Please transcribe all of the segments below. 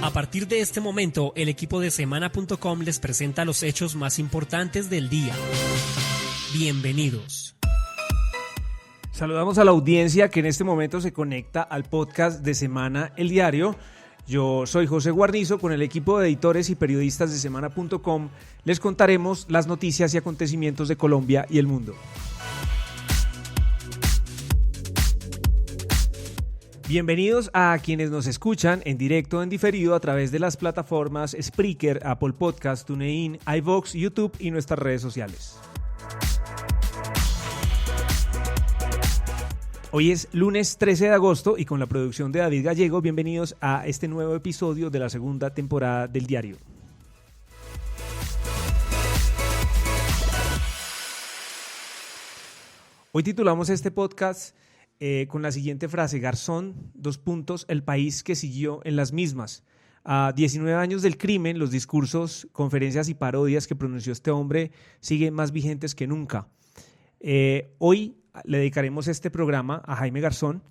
A partir de este momento, el equipo de Semana.com les presenta los hechos más importantes del día. Bienvenidos. Saludamos a la audiencia que en este momento se conecta al podcast de Semana El Diario. Yo soy José Guarnizo, con el equipo de editores y periodistas de Semana.com les contaremos las noticias y acontecimientos de Colombia y el mundo. Bienvenidos a quienes nos escuchan en directo o en diferido a través de las plataformas Spreaker, Apple Podcast, TuneIn, iVoox, YouTube y nuestras redes sociales. Hoy es lunes 13 de agosto y con la producción de David Gallego, bienvenidos a este nuevo episodio de la segunda temporada del diario. Hoy titulamos este podcast con la siguiente frase: Garzón, el país que siguió en las mismas. A 19 años del crimen, los discursos, conferencias y parodias que pronunció este hombre siguen más vigentes que nunca. Hoy le dedicaremos este programa a Jaime Garzón,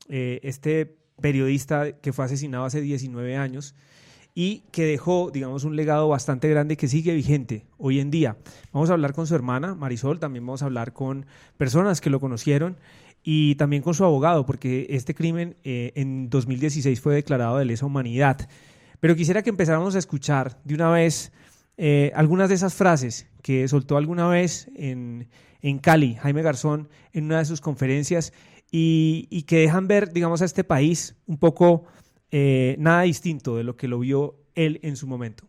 este periodista que fue asesinado hace 19 años y que dejó, digamos, un legado bastante grande que sigue vigente hoy en día. Vamos a hablar con su hermana, Marisol, también vamos a hablar con personas que lo conocieron y también con su abogado, porque este crimen en 2016 fue declarado de lesa humanidad. Pero quisiera que empezáramos a escuchar de una vez algunas de esas frases que soltó alguna vez en Cali Jaime Garzón en una de sus conferencias y que dejan ver, digamos, a este país un poco nada distinto de lo que lo vio él en su momento.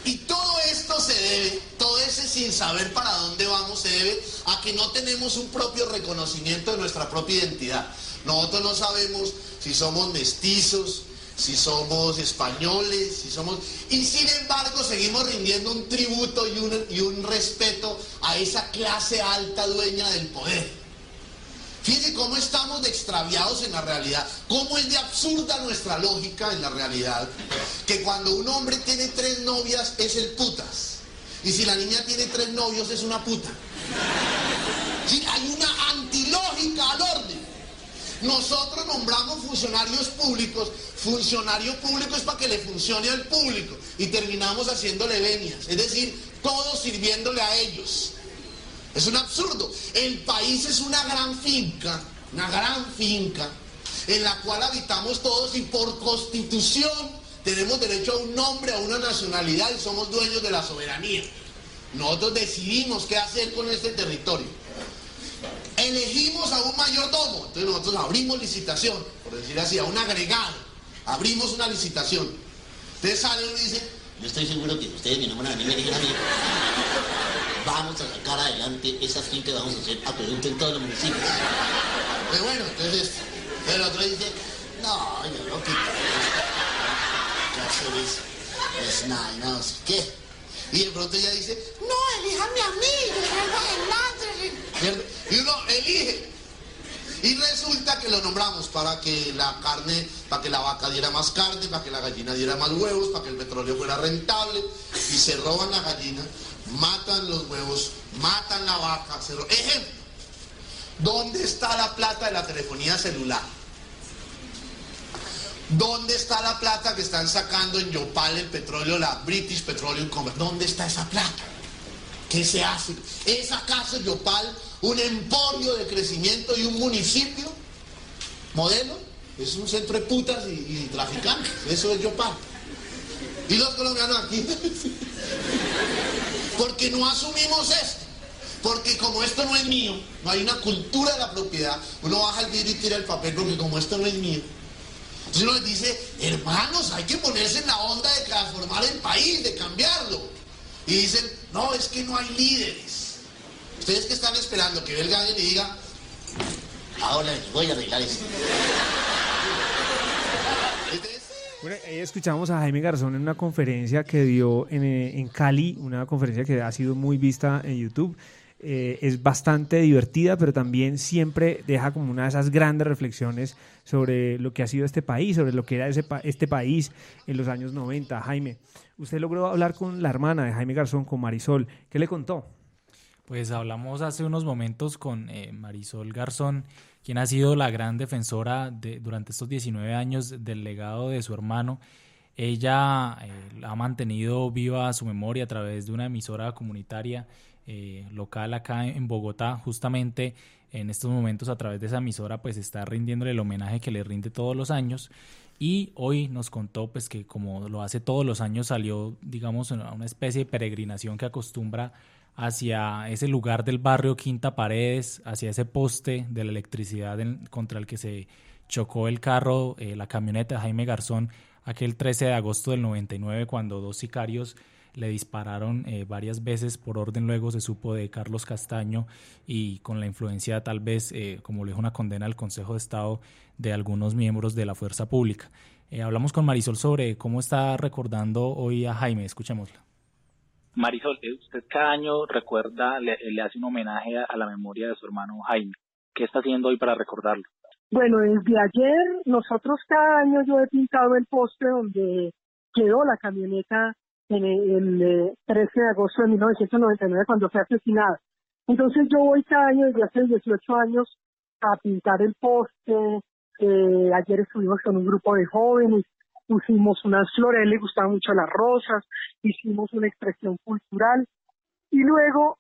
Y todo esto se debe, todo ese sin saber para dónde vamos se debe a que no tenemos un propio reconocimiento de nuestra propia identidad. Nosotros no sabemos si somos mestizos, si somos españoles, si somos... Y sin embargo seguimos rindiendo un tributo y un respeto a esa clase alta dueña del poder. Fíjense cómo estamos de extraviados en la realidad, cómo es de absurda nuestra lógica en la realidad, que cuando un hombre tiene 3 novias es el putas, y si la niña tiene 3 novios es una puta. Sí, hay una antilógica al orden. Nosotros nombramos funcionarios públicos, funcionario público es para que le funcione al público, y terminamos haciéndole venias, es decir, todos sirviéndole a ellos. Es un absurdo. El país es una gran finca en la cual habitamos todos y por constitución tenemos derecho a un nombre, a una nacionalidad y somos dueños de la soberanía. Nosotros decidimos qué hacer con este territorio. Elegimos a un mayordomo, entonces nosotros abrimos licitación, por decir así, a un agregado, abrimos una licitación. Entonces sale uno y dice: yo estoy seguro que ustedes me enamoran a mí, me dijeron a mí, vamos a sacar adelante esas fincas, vamos a hacer acueducto en todos los municipios. Pero bueno, entonces el otro dice: no, yo no quito ¿qué hacer eso? Es nada, no sé qué. Y de pronto ella dice: no, elíjame a mí, yo salgo adelante. Y uno elige. Y resulta que lo nombramos para que la carne, para que la vaca diera más carne, para que la gallina diera más huevos, para que el petróleo fuera rentable. Y se roban la gallina, matan los huevos, matan la vaca. Ejemplo, ¿dónde está la plata de la telefonía celular? ¿Dónde está la plata que están sacando en Yopal el petróleo, la British Petroleum Company? ¿Dónde está esa plata? ¿Qué se hace? ¿Es acaso Yopal un emporio de crecimiento y un municipio modelo? Es un centro de putas y traficantes. Eso es Yopal. Y los colombianos aquí. Porque no asumimos esto. Porque como esto no es mío, no hay una cultura de la propiedad, uno baja el vidrio y tira el papel porque como esto no es mío. Entonces uno les dice: hermanos, hay que ponerse en la onda de transformar el país, de cambiarlo. Y dicen: no, es que no hay líderes. Ustedes que están esperando que venga alguien y diga: ahora les voy a arreglar eso. Bueno, ahí escuchamos a Jaime Garzón en una conferencia que dio en Cali, una conferencia que ha sido muy vista en YouTube. Es bastante divertida, pero también siempre deja como una de esas grandes reflexiones sobre lo que ha sido este país, sobre lo que era este país en los años 90. Jaime, usted logró hablar con la hermana de Jaime Garzón, con Marisol. ¿Qué le contó? Pues hablamos hace unos momentos con Marisol Garzón, quien ha sido la gran defensora durante estos 19 años del legado de su hermano. Ella ha mantenido viva su memoria a través de una emisora comunitaria local acá en Bogotá. Justamente en estos momentos, a través de esa emisora, pues está rindiéndole el homenaje que le rinde todos los años. Y hoy nos contó pues que, como lo hace todos los años, salió, digamos, a una especie de peregrinación que acostumbra hacia ese lugar del barrio Quinta Paredes, hacia ese poste de la electricidad contra el que se chocó el carro, la camioneta de Jaime Garzón, aquel 13 de agosto del 99, cuando dos sicarios le dispararon varias veces. Por orden, luego se supo, de Carlos Castaño, y con la influencia, tal vez, como lo dijo una condena del Consejo de Estado, de algunos miembros de la fuerza pública. Hablamos con Marisol sobre cómo está recordando hoy a Jaime. Escuchémosla. Marisol, usted cada año recuerda, le hace un homenaje a la memoria de su hermano Jaime. ¿Qué está haciendo hoy para recordarlo? Bueno, desde ayer nosotros cada año yo he pintado el poste donde quedó la camioneta en el 13 de agosto de 1999, cuando fue asesinada. Entonces yo voy cada año desde hace 18 años a pintar el poste. Ayer estuvimos con un grupo de jóvenes, pusimos unas flores, a él le gustaban mucho las rosas, hicimos una expresión cultural y luego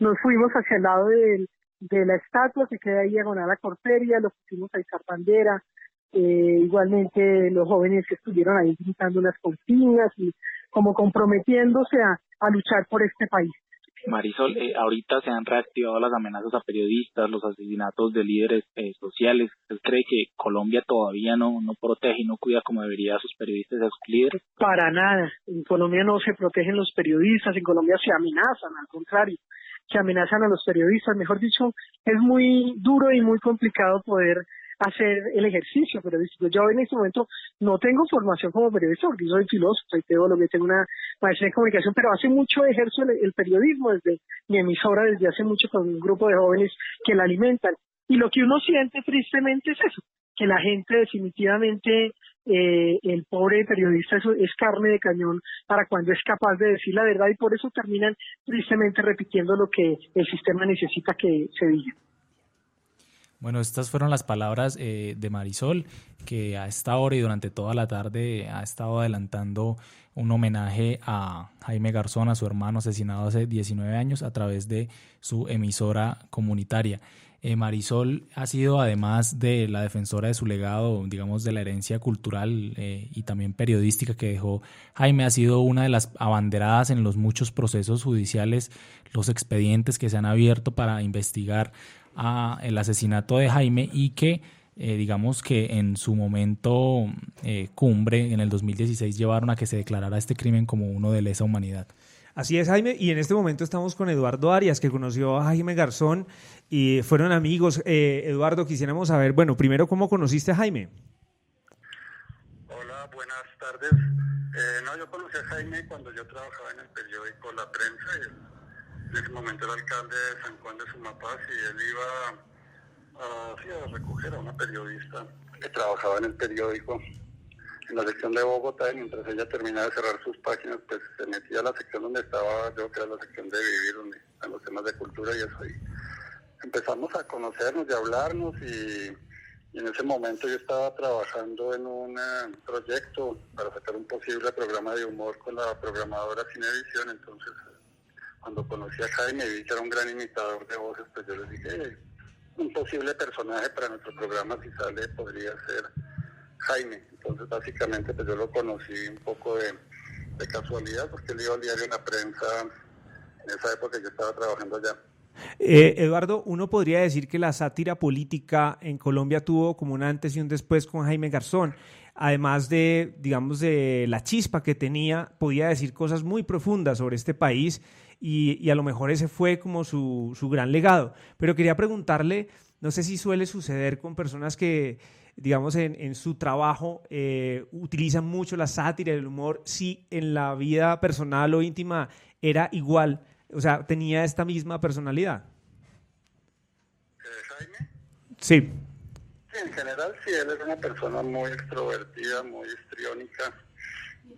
nos fuimos hacia el lado de la estatua que queda ahí diagonal a la Corferia, lo pusimos a izar bandera. Igualmente los jóvenes que estuvieron ahí gritando unas consignas y como comprometiéndose a luchar por este país. Marisol, ahorita se han reactivado las amenazas a periodistas, los asesinatos de líderes sociales. ¿Usted cree que Colombia todavía no protege y no cuida como debería a sus periodistas y a sus líderes? Para nada. En Colombia no se protegen los periodistas, en Colombia se amenazan, al contrario, se amenazan a los periodistas. Mejor dicho, es muy duro y muy complicado poder hacer el ejercicio periodístico. Yo en este momento no tengo formación como periodista, porque yo soy filósofo, soy teólogo, tengo una maestría en comunicación, pero hace mucho ejerzo el periodismo desde mi emisora, desde hace mucho, con un grupo de jóvenes que la alimentan. Y lo que uno siente tristemente es eso, que la gente definitivamente, el pobre periodista es carne de cañón para cuando es capaz de decir la verdad, y por eso terminan tristemente repitiendo lo que el sistema necesita que se diga. Bueno, estas fueron las palabras de Marisol, que a esta hora y durante toda la tarde ha estado adelantando un homenaje a Jaime Garzón, a su hermano asesinado hace 19 años, a través de su emisora comunitaria. Marisol ha sido, además de la defensora de su legado, digamos, de la herencia cultural y también periodística que dejó Jaime, ha sido una de las abanderadas en los muchos procesos judiciales, los expedientes que se han abierto para investigar el asesinato de Jaime, y que digamos que en su momento cumbre, en el 2016, llevaron a que se declarara este crimen como uno de lesa humanidad. Así es, Jaime, y en este momento estamos con Eduardo Arias, que conoció a Jaime Garzón y fueron amigos. Eduardo, quisiéramos saber, bueno, primero, ¿cómo conociste a Jaime? Hola, buenas tardes. Yo conocí a Jaime cuando yo trabajaba en el periódico La Prensa. En ese momento era alcalde de San Juan de Sumapaz, y él iba a recoger a una periodista que trabajaba en el periódico en la sección de Bogotá, y mientras ella terminaba de cerrar sus páginas, pues se metía a la sección donde estaba yo, que era la sección de Vivir, donde están los temas de cultura y eso, y empezamos a conocernos y a hablarnos, y en ese momento yo estaba trabajando en un proyecto para sacar un posible programa de humor con la programadora Cinevisión. Entonces, cuando conocí a Jaime y vi que era un gran imitador de voces, pues yo les dije, un posible personaje para nuestro programa, si sale, podría ser Jaime. Entonces, básicamente, pues yo lo conocí un poco de casualidad, porque él iba al diario La Prensa en esa época que yo estaba trabajando allá. Eduardo, uno podría decir que la sátira política en Colombia tuvo como un antes y un después con Jaime Garzón. Además de, digamos, de la chispa que tenía, podía decir cosas muy profundas sobre este país, y a lo mejor ese fue como su gran legado. Pero quería preguntarle, no sé si suele suceder con personas que, digamos, en su trabajo utilizan mucho la sátira y el humor, si en la vida personal o íntima era igual, o sea, tenía esta misma personalidad. ¿Jaime? Sí. Sí, en general sí, él era una persona muy extrovertida, muy histriónica,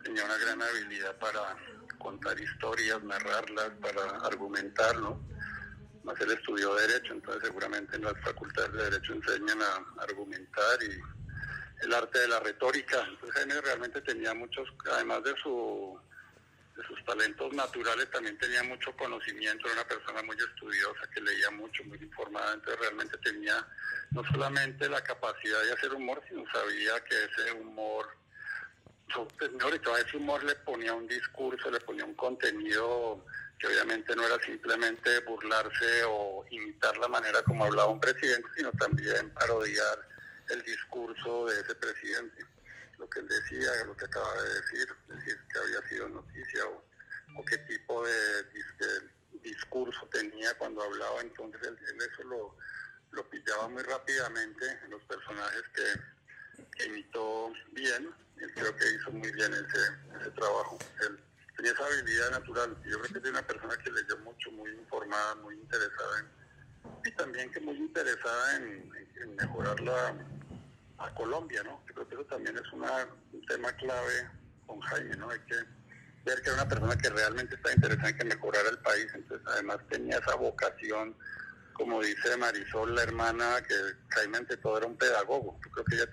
tenía una gran habilidad para contar historias, narrarlas, para argumentar, ¿no? Más él estudió Derecho, entonces seguramente en las facultades de Derecho enseñan a argumentar, el arte de la retórica. Entonces Jaime realmente tenía muchos, además de sus talentos naturales, también tenía mucho conocimiento, era una persona muy estudiosa, que leía mucho, muy informada, entonces realmente tenía no solamente la capacidad de hacer humor, sino sabía que ese humor, mejor dicho, a ese humor le ponía un discurso, le ponía un contenido que obviamente no era simplemente burlarse o imitar la manera como hablaba un presidente, sino también parodiar el discurso de ese presidente. Lo que él decía, lo que acaba de decir que había sido noticia o qué tipo de discurso tenía cuando hablaba, entonces él eso lo pillaba muy rápidamente en los personajes que imitó bien. Él creo que hizo muy bien ese trabajo. Él tenía esa habilidad natural. Yo creo que es una persona que leyó mucho, muy informada, muy interesada y también que muy interesada en mejorar a Colombia, ¿no? Yo creo que eso también es un tema clave con Jaime, ¿no? Hay que ver que era una persona que realmente está interesada en que mejorara el país, entonces además tenía esa vocación, como dice Marisol, la hermana, que Jaime ante todo era un pedagogo. Yo creo que ella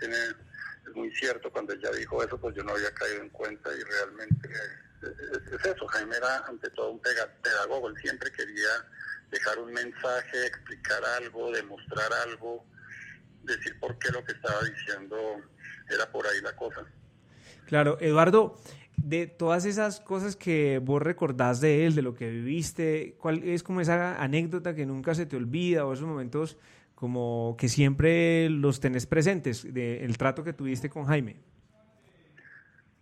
es muy cierto, cuando ella dijo eso, pues yo no había caído en cuenta y realmente es eso, Jaime era ante todo un pedagogo, él siempre quería dejar un mensaje, explicar algo, demostrar algo, decir por qué lo que estaba diciendo era por ahí la cosa. Claro, Eduardo, de todas esas cosas que vos recordás de él, de lo que viviste, ¿cuál es como esa anécdota que nunca se te olvida o esos momentos como que siempre los tenés presentes del trato que tuviste con Jaime?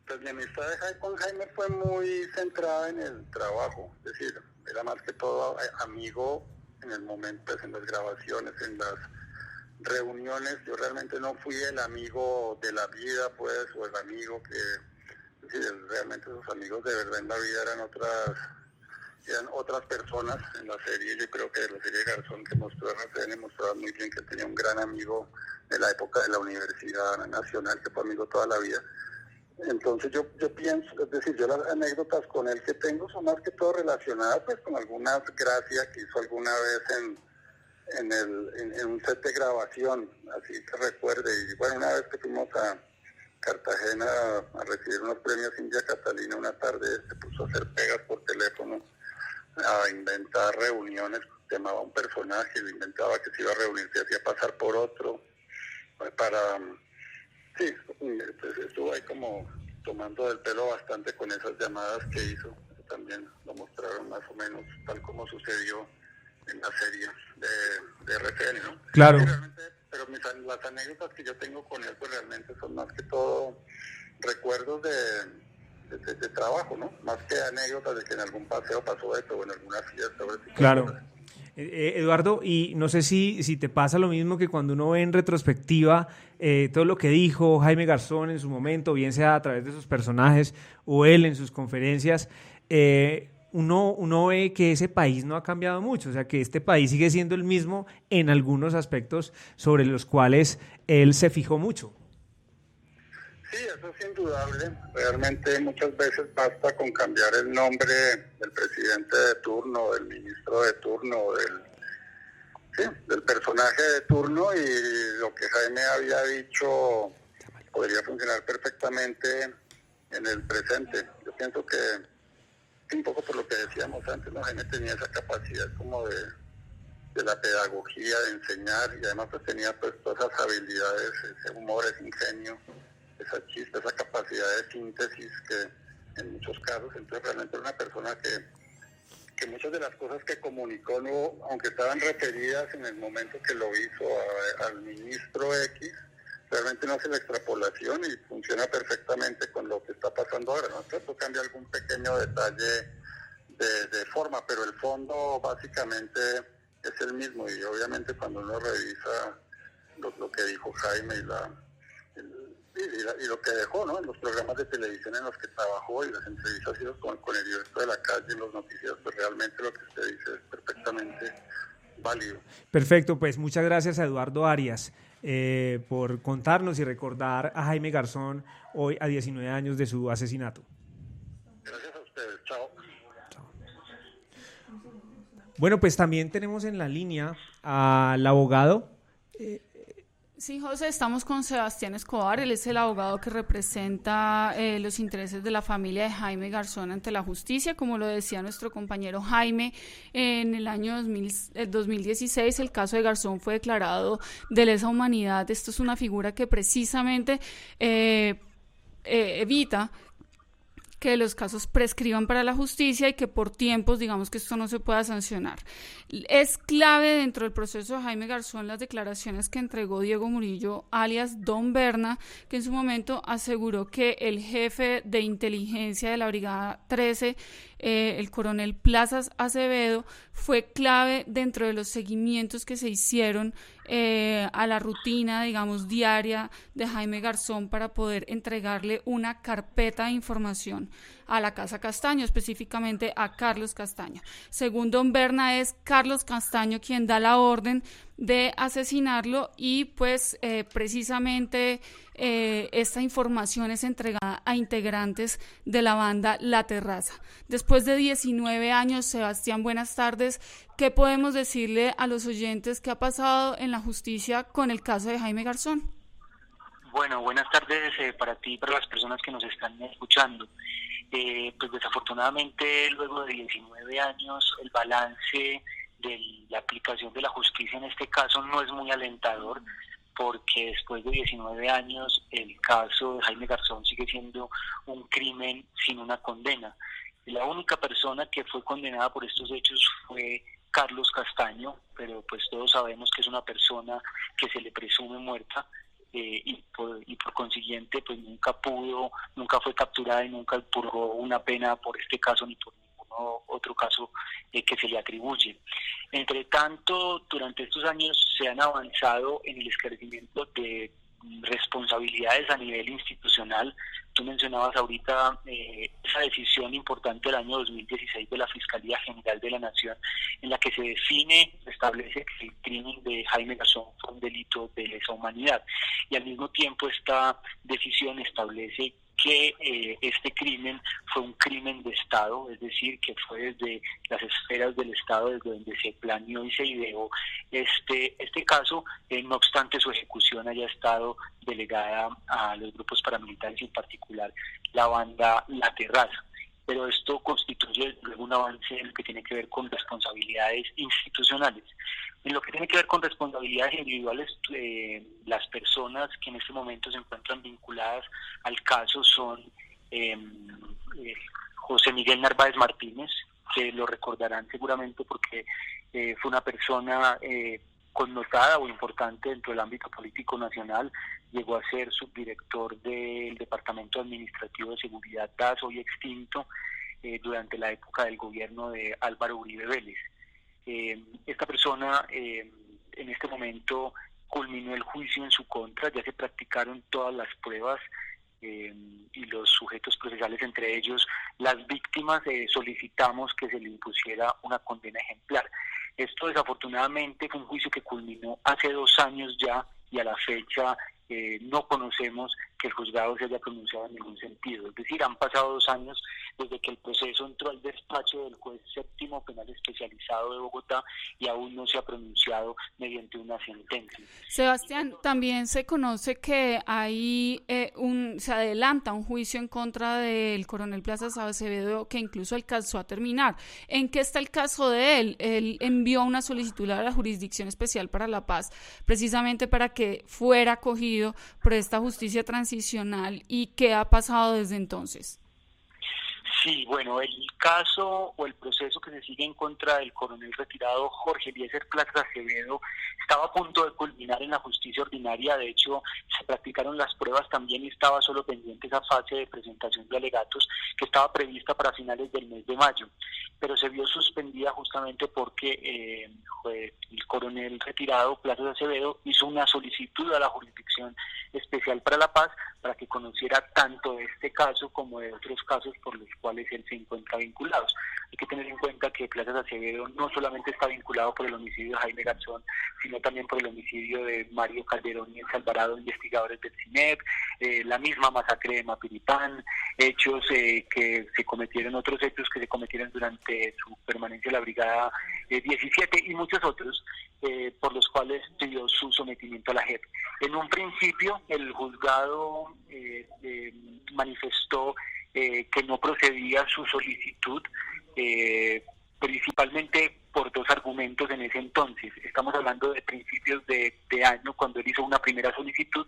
Pues mi amistad con Jaime fue muy centrada en el trabajo, es decir, era más que todo amigo en el momento, pues, en las grabaciones, en las reuniones. Yo realmente no fui el amigo de la vida, pues, o el amigo que, es decir, realmente esos amigos de verdad en la vida eran otras personas. En la serie, yo creo que la serie Garzón que mostró RCN mostraba muy bien que tenía un gran amigo de la época de la Universidad Nacional, que fue amigo toda la vida. Entonces yo pienso, es decir, yo las anécdotas con él que tengo son más que todo relacionadas pues con algunas gracias que hizo alguna vez en un set de grabación, así que recuerde. Y bueno, una vez que fuimos a Cartagena a recibir unos premios India Catalina, una tarde se puso a hacer pegas por teléfono, a inventar reuniones, llamaba a un personaje, lo inventaba que se iba a reunir, se hacía pasar por otro, para... Sí, pues estuvo ahí como tomando del pelo bastante con esas llamadas que hizo. También lo mostraron más o menos tal como sucedió en la serie de RCN, ¿no? Claro. Pero las anécdotas que yo tengo con él pues realmente son más que todo recuerdos de trabajo, ¿no? Más que anécdotas de que en algún paseo pasó esto o en alguna fiesta. Claro. Eduardo, y no sé si te pasa lo mismo que cuando uno ve en retrospectiva todo lo que dijo Jaime Garzón en su momento, bien sea a través de sus personajes o él en sus conferencias, uno ve que ese país no ha cambiado mucho, o sea que este país sigue siendo el mismo en algunos aspectos sobre los cuales él se fijó mucho. Sí, eso es indudable. Realmente muchas veces basta con cambiar el nombre del presidente de turno, del ministro de turno, del personaje de turno, y lo que Jaime había dicho podría funcionar perfectamente en el presente. Yo pienso que un poco por lo que decíamos antes, ¿no? Jaime tenía esa capacidad como de la pedagogía, de enseñar, y además pues tenía pues todas esas habilidades, ese humor, ese ingenio, esa chispa, esa capacidad de síntesis que en muchos casos, entonces realmente era una persona que muchas de las cosas que comunicó, no, aunque estaban referidas en el momento que lo hizo al ministro X, realmente no hace la extrapolación y funciona perfectamente con lo que está pasando ahora, ¿no? Entonces cambia algún pequeño detalle de forma, pero el fondo básicamente es el mismo, y obviamente cuando uno revisa lo que dijo Jaime y lo que dejó, ¿no? En los programas de televisión en los que trabajó y las entrevistas con el directo de la calle en los noticieros, pues realmente lo que usted dice es perfectamente válido. Perfecto, pues muchas gracias a Eduardo Arias por contarnos y recordar a Jaime Garzón hoy a 19 años de su asesinato. Gracias a ustedes, chao. Bueno, pues también tenemos en la línea al abogado Sí, José, estamos con Sebastián Escobar, él es el abogado que representa los intereses de la familia de Jaime Garzón ante la justicia. Como lo decía nuestro compañero Jaime, en el año 2016 el caso de Garzón fue declarado de lesa humanidad. Esto es una figura que precisamente evita que los casos prescriban para la justicia y que por tiempos, digamos, que esto no se pueda sancionar. Es clave dentro del proceso de Jaime Garzón las declaraciones que entregó Diego Murillo, alias Don Berna, que en su momento aseguró que el jefe de inteligencia de la Brigada 13, el coronel Plazas Acevedo, fue clave dentro de los seguimientos que se hicieron a la rutina, digamos, diaria de Jaime Garzón para poder entregarle una carpeta de información a la Casa Castaño, específicamente a Carlos Castaño. Según Don Berna, es Carlos Castaño quien da la orden de asesinarlo y pues precisamente esta información es entregada a integrantes de la banda La Terraza. Después de 19 años, Sebastián, buenas tardes. ¿Qué podemos decirle a los oyentes que ha pasado en la justicia con el caso de Jaime Garzón? Bueno, buenas tardes para ti y para las personas que nos están escuchando. Pues desafortunadamente, luego de 19 años, el balance de la aplicación de la justicia en este caso no es muy alentador, porque después de 19 años el caso de Jaime Garzón sigue siendo un crimen sin una condena. La única persona que fue condenada por estos hechos fue Carlos Castaño, pero pues todos sabemos que es una persona que se le presume muerta. Y por consiguiente pues nunca fue capturada y nunca purgó una pena por este caso ni por ningún otro caso que se le atribuye. Entre tanto, durante estos años se han avanzado en el esclarecimiento de responsabilidades a nivel institucional. Tú mencionabas ahorita esa decisión importante del año 2016 de la Fiscalía General de la Nación, en la que se establece que el crimen de Jaime Garzón fue un delito de lesa humanidad, y al mismo tiempo esta decisión establece que este crimen fue un crimen de Estado, es decir, que fue desde las esferas del Estado desde donde se planeó y se ideó este caso, no obstante su ejecución haya estado delegada a los grupos paramilitares y en particular la banda La Terraza. Pero esto constituye un avance en lo que tiene que ver con responsabilidades institucionales. En lo que tiene que ver con responsabilidades individuales, las personas que en este momento se encuentran vinculadas al caso son José Miguel Narváez Martínez, que lo recordarán seguramente porque fue una persona connotada o importante dentro del ámbito político nacional. Llegó a ser subdirector del Departamento Administrativo de Seguridad DAS, hoy extinto, durante la época del gobierno de Álvaro Uribe Vélez. Esta persona en este momento culminó el juicio en su contra, ya se practicaron todas las pruebas y los sujetos procesales, entre ellos las víctimas, solicitamos que se le impusiera una condena ejemplar. Esto desafortunadamente fue un juicio que culminó hace 2 años ya, y a la fecha no conocemos que el juzgado se haya pronunciado en ningún sentido. Es decir, han pasado 2 años desde que el proceso entró al despacho del juez séptimo penal especializado de Bogotá y aún no se ha pronunciado mediante una sentencia. Sebastián, también se conoce que hay se adelanta un juicio en contra del coronel Plazas Acevedo que incluso alcanzó a terminar. ¿En qué está el caso de él? Él envió una solicitud a la Jurisdicción Especial para la Paz precisamente para que fuera acogido por esta justicia transicional. ¿Y qué ha pasado desde entonces? Sí, bueno, el caso o el proceso que se sigue en contra del coronel retirado Jorge Eliezer Plazas Acevedo estaba a punto de culminar en la justicia ordinaria. De hecho, se practicaron las pruebas también y estaba solo pendiente esa fase de presentación de alegatos que estaba prevista para finales del mes de mayo, pero se vio suspendida justamente porque el coronel retirado Plazas Acevedo hizo una solicitud a la Jurisdicción Especial para la Paz para que conociera tanto de este caso como de otros casos por los cuales él se encuentra vinculado. Hay que tener en cuenta que Plazas Acevedo no solamente está vinculado por el homicidio de Jaime Garzón, sino también por el homicidio de Mario Calderón y Alvarado, investigadores del CINEP, la misma masacre de Mapiripán, otros hechos que se cometieron durante su permanencia en la Brigada 17 y muchos otros por los cuales pidió su sometimiento a la JEP. En un principio el juzgado manifestó que no procedía su solicitud, principalmente por dos argumentos en ese entonces. Estamos hablando de principios de año, cuando él hizo una primera solicitud,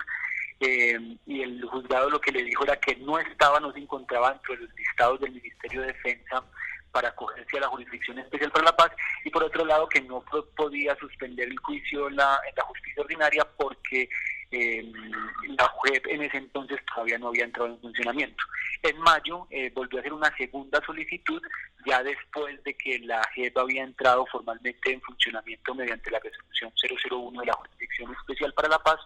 y el juzgado lo que le dijo era que no se encontraba dentro de los listados del Ministerio de Defensa para acogerse a la Jurisdicción Especial para la Paz, y por otro lado que no podía suspender el juicio en la justicia ordinaria porque la JEP en ese entonces todavía no había entrado en funcionamiento. En mayo volvió a hacer una segunda solicitud, ya después de que la JEP había entrado formalmente en funcionamiento mediante la resolución 001 de la Jurisdicción Especial para la Paz,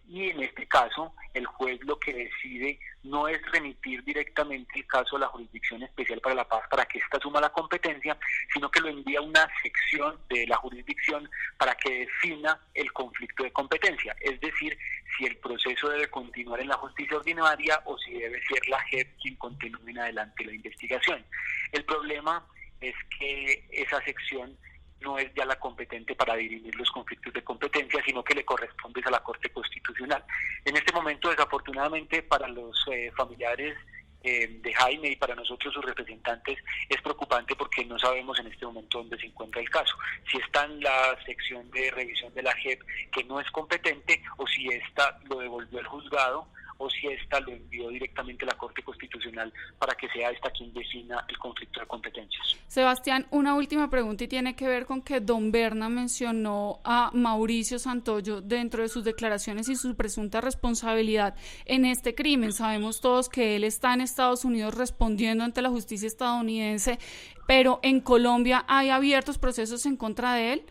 y en este caso el juez lo que decide no es remitir directamente el caso a la Jurisdicción Especial para la Paz para que ésta asuma la competencia, sino que lo envía a una sección de la jurisdicción para que defina el conflicto de competencia, es decir, si el proceso debe continuar en la justicia ordinaria o si debe ser la JEP quien continúe en adelante la investigación. El problema es que esa sección no es ya la competente para dirimir los conflictos de competencia, sino que le corresponde a la Corte Constitucional. En este momento, desafortunadamente, para los familiares de Jaime y para nosotros sus representantes es preocupante porque no sabemos en este momento dónde se encuentra el caso. Si está en la sección de revisión de la JEP que no es competente, o si esta lo devolvió al juzgado, o si esta lo envió directamente a la Corte Constitucional para que sea esta quien defina el conflicto de competencias. Sebastián, una última pregunta y tiene que ver con que don Berna mencionó a Mauricio Santoyo dentro de sus declaraciones y su presunta responsabilidad en este crimen. Sabemos todos que él está en Estados Unidos respondiendo ante la justicia estadounidense, pero en Colombia ¿hay abiertos procesos en contra de él?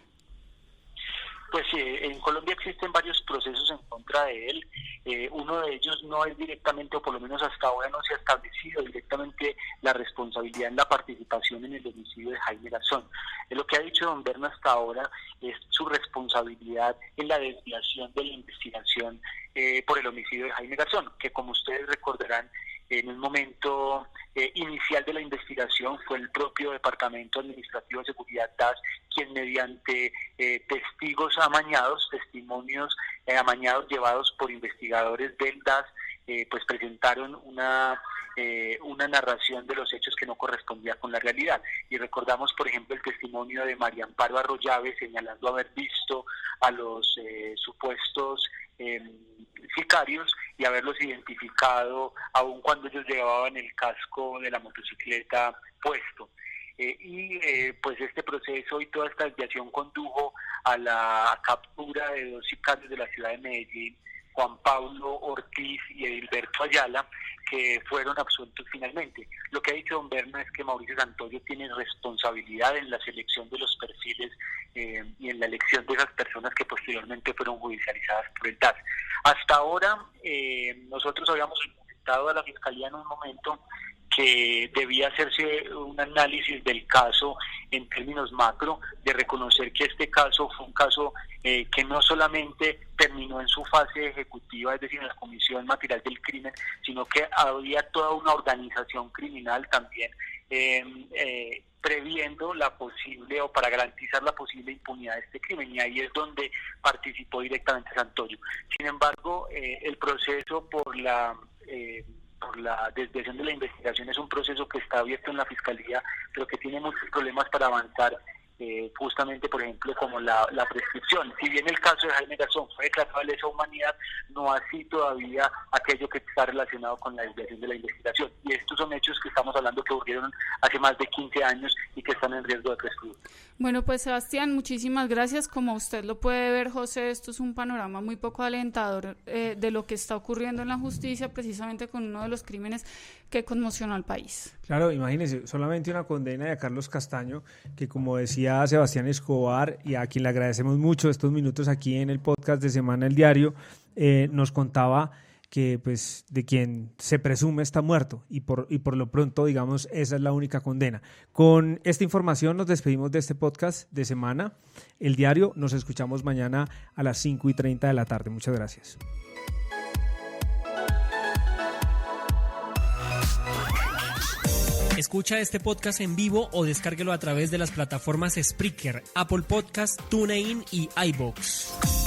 Pues sí, en Colombia existen varios procesos en contra de él. Uno de ellos no es directamente, o por lo menos hasta ahora no se ha establecido directamente la responsabilidad en la participación en el homicidio de Jaime Garzón. Lo que ha dicho don Berna hasta ahora es su responsabilidad en la desviación de la investigación por el homicidio de Jaime Garzón, que como ustedes recordarán, en el momento inicial de la investigación fue el propio Departamento Administrativo de Seguridad DAS quien mediante testigos amañados, testimonios amañados llevados por investigadores del DAS, pues presentaron una narración de los hechos que no correspondía con la realidad. Y recordamos, por ejemplo, el testimonio de María Amparo Arroyave señalando haber visto a los supuestos sicarios y haberlos identificado aun cuando ellos llevaban el casco de la motocicleta puesto. Pues este proceso y toda esta desviación condujo a la captura de dos sicarios de la ciudad de Medellín, Juan Pablo Ortiz y Edilberto Ayala, que fueron absueltos finalmente. Lo que ha dicho don Berna es que Mauricio Santoyo tiene responsabilidad en la selección de los perfiles y en la elección de esas personas que posteriormente fueron judicializadas por el DAS. Hasta ahora nosotros habíamos comentado a la Fiscalía en un momento que debía hacerse un análisis del caso en términos macro, de reconocer que este caso fue un caso que no solamente terminó en su fase ejecutiva, es decir, en la comisión material del crimen, sino que había toda una organización criminal también previendo la posible o para garantizar la posible impunidad de este crimen, y ahí es donde participó directamente Santoyo. Sin embargo, el proceso por la desviación de la investigación es un proceso que está abierto en la Fiscalía, pero que tiene muchos problemas para avanzar, justamente, por ejemplo, como la prescripción. Si bien el caso de Jaime Garzón fue declarado de lesa humanidad, no así todavía aquello que está relacionado con la desviación de la investigación. Y estos son hechos que estamos hablando que ocurrieron hace más de 15 años y que están en riesgo de prescribir. Bueno, pues Sebastián, muchísimas gracias. Como usted lo puede ver, José, esto es un panorama muy poco alentador de lo que está ocurriendo en la justicia, precisamente con uno de los crímenes que conmocionó al país. Claro, imagínense, solamente una condena de Carlos Castaño, que como decía Sebastián Escobar, y a quien le agradecemos mucho estos minutos aquí en el podcast de Semana El Diario, nos contaba que pues de quien se presume está muerto y por lo pronto, digamos, esa es la única condena. Con esta información nos despedimos de este podcast de Semana El Diario. Nos escuchamos mañana a las 5:30 de la tarde. Muchas gracias. Escucha este podcast en vivo o descárguelo a través de las plataformas Spreaker, Apple Podcast, TuneIn y iVoox.